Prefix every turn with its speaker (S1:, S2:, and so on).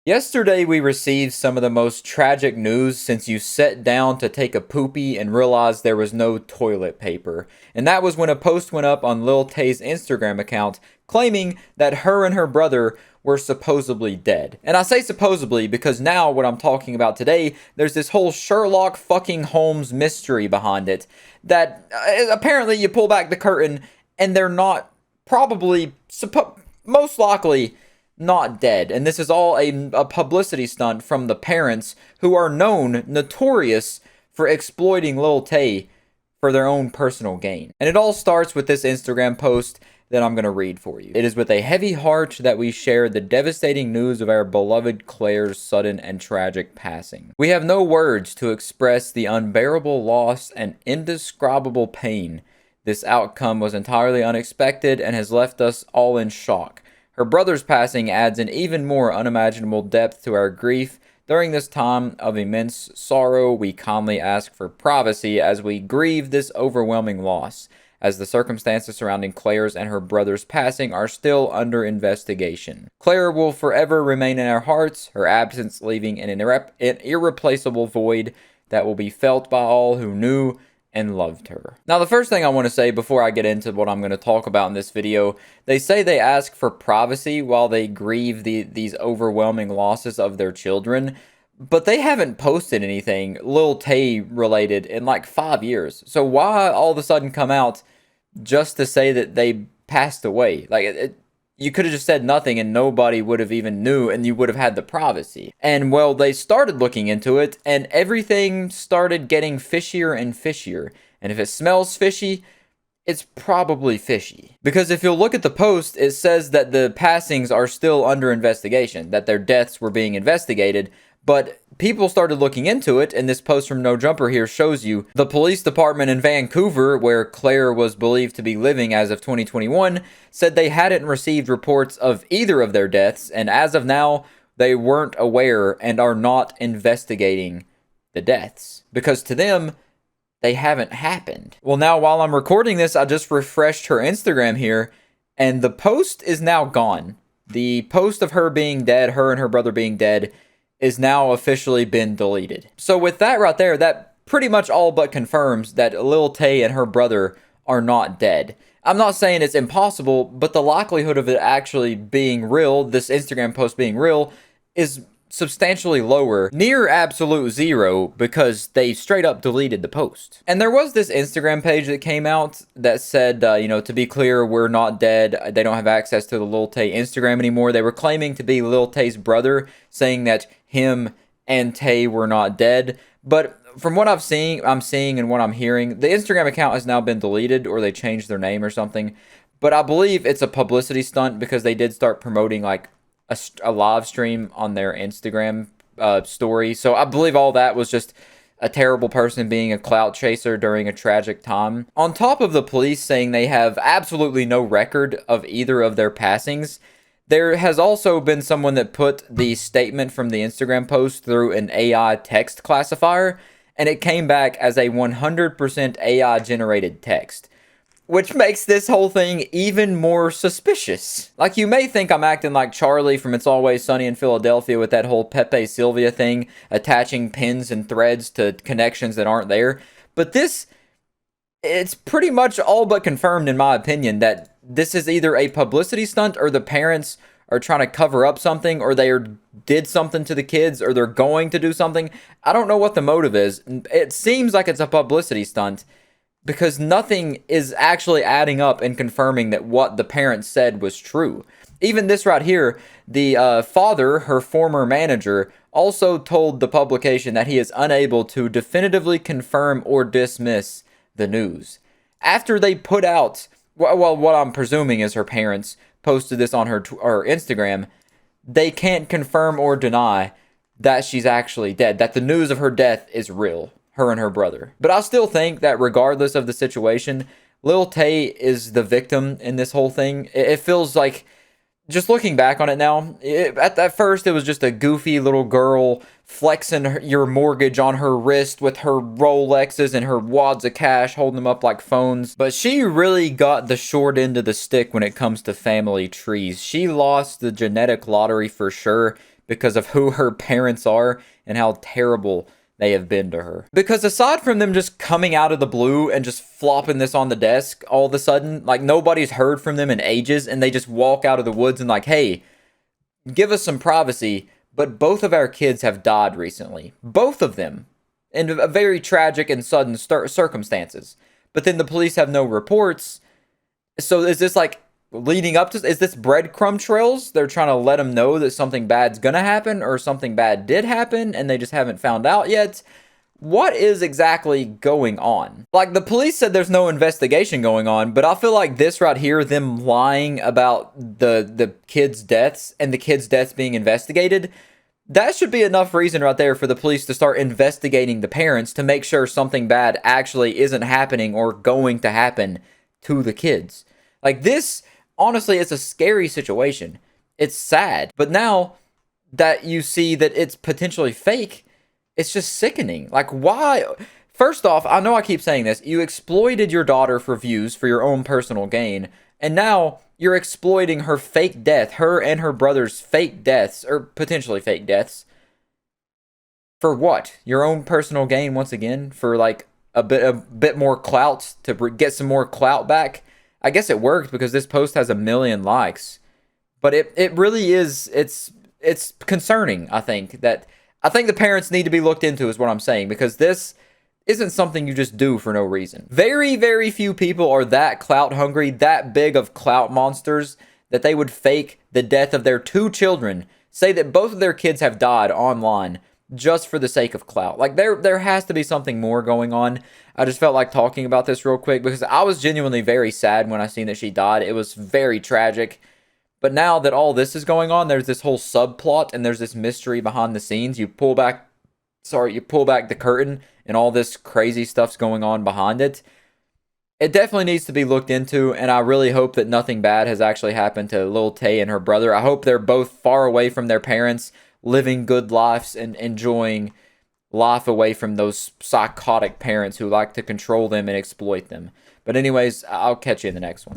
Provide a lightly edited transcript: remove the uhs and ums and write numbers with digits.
S1: Yesterday, we received some of the most tragic news since you sat down to take a poopy and realized there was no toilet paper. And that was when a post went up on Lil Tay's Instagram account claiming that her and her brother were supposedly dead. And I say supposedly because now what I'm talking about today, there's this whole Sherlock fucking Holmes mystery behind it that apparently you pull back the curtain and they're not probably, most likely, not dead. And this is all a publicity stunt from the parents who are notorious for exploiting Lil Tay for their own personal gain. And it all starts with this Instagram post that I'm going to read for you. It is with a heavy heart that we share the devastating news of our beloved Claire's sudden and tragic passing. We have no words to express the unbearable loss and indescribable pain. This outcome was entirely unexpected and has left us all in shock. Her brother's passing adds an even more unimaginable depth to our grief. During this time of immense sorrow, we calmly ask for privacy as we grieve this overwhelming loss, as the circumstances surrounding Claire's and her brother's passing are still under investigation. Claire will forever remain in our hearts, her absence leaving an irreplaceable void that will be felt by all who knew and loved her. Now, the first thing I want to say before I get into what I'm going to talk about in this video, they say they ask for privacy while they grieve these overwhelming losses of their children, but they haven't posted anything Lil Tay related in like 5 years. So why all of a sudden come out just to say that they passed away? Like, you could have just said nothing and nobody would have even knew and you would have had the privacy. And well, they started looking into it and everything started getting fishier and fishier. And if it smells fishy, it's probably fishy. Because if you'll look at the post, it says that the passings are still under investigation, that their deaths were being investigated. But people started looking into it, and this post from No Jumper here shows you the police department in Vancouver, where Claire was believed to be living as of 2021, said they hadn't received reports of either of their deaths, and as of now, they weren't aware and are not investigating the deaths. Because to them, they haven't happened. Well, now while I'm recording this, I just refreshed her Instagram here, and the post is now gone. The post of her being dead, her and her brother being dead, is now officially been deleted. So with that right there, that pretty much all but confirms that Lil Tay and her brother are not dead. I'm not saying it's impossible, but the likelihood of it actually being real, this Instagram post being real, is substantially lower, near absolute zero, because they straight up deleted the post. And there was this Instagram page that came out that said, to be clear, we're not dead. They don't have access to the Lil Tay Instagram anymore. They were claiming to be Lil Tay's brother, saying that him and Tay were not dead. But from what I'm seeing and what I'm hearing, the Instagram account has now been deleted, or they changed their name or something. But I believe it's a publicity stunt because they did start promoting like a live stream on their Instagram story. So I believe all that was just a terrible person being a clout chaser during a tragic time. On top of the police saying they have absolutely no record of either of their passings, there has also been someone that put the statement from the Instagram post through an AI text classifier, and it came back as a 100% AI generated text, which makes this whole thing even more suspicious. Like, you may think I'm acting like Charlie from It's Always Sunny in Philadelphia with that whole Pepe Sylvia thing, attaching pins and threads to connections that aren't there, but it's pretty much all but confirmed, in my opinion, that this is either a publicity stunt or the parents are trying to cover up something, or they did something to the kids, or they're going to do something. I don't know what the motive is. It seems like it's a publicity stunt, because nothing is actually adding up and confirming that what the parents said was true. Even this right here, the father, her former manager, also told the publication that he is unable to definitively confirm or dismiss the news. After they put out, well, what I'm presuming is her parents posted this on her Instagram, they can't confirm or deny that she's actually dead, that the news of her death is real. Her and her brother. But I still think that regardless of the situation, Lil Tay is the victim in this whole thing. It feels like, just looking back on it now, at first it was just a goofy little girl flexing your mortgage on her wrist with her Rolexes and her wads of cash, holding them up like phones. But she really got the short end of the stick when it comes to family trees. She lost the genetic lottery for sure. because of who her parents are and how terrible they have been to her. Because aside from them just coming out of the blue and just flopping this on the desk all of a sudden, like nobody's heard from them in ages, and they just walk out of the woods and like, hey, give us some privacy. But both of our kids have died recently. Both of them. In very tragic and sudden circumstances. But then the police have no reports. So is this like leading up to, is this breadcrumb trails? They're trying to let them know that something bad's gonna happen, or something bad did happen and they just haven't found out yet? What is exactly going on? Like, the police said there's no investigation going on, but I feel like this right here, them lying about the kids' deaths and the kids' deaths being investigated, that should be enough reason right there for the police to start investigating the parents to make sure something bad actually isn't happening or going to happen to the kids. Like, this, honestly, it's a scary situation. It's sad. But now that you see that it's potentially fake, it's just sickening. Like, why? First off, I know I keep saying this. You exploited your daughter for views for your own personal gain. And now you're exploiting her fake death, her and her brother's fake deaths, or potentially fake deaths. For what? Your own personal gain once again? For like a bit more clout, to get some more clout back? I guess it worked because this post has 1 million likes. But it really is, it's concerning, I think, that I think the parents need to be looked into, is what I'm saying, because this isn't something you just do for no reason. Very, very few people are that clout hungry, that big of clout monsters, that they would fake the death of their 2 children, say that both of their kids have died online, just for the sake of clout. Like, there has to be something more going on. I just felt like talking about this real quick, because I was genuinely very sad when I seen that she died. It was very tragic. But now that all this is going on, there's this whole subplot and there's this mystery behind the scenes. You pull back the curtain and all this crazy stuff's going on behind it. It definitely needs to be looked into, and I really hope that nothing bad has actually happened to Lil Tay and her brother. I hope they're both far away from their parents, living good lives and enjoying life away from those psychotic parents who like to control them and exploit them. But anyways, I'll catch you in the next one.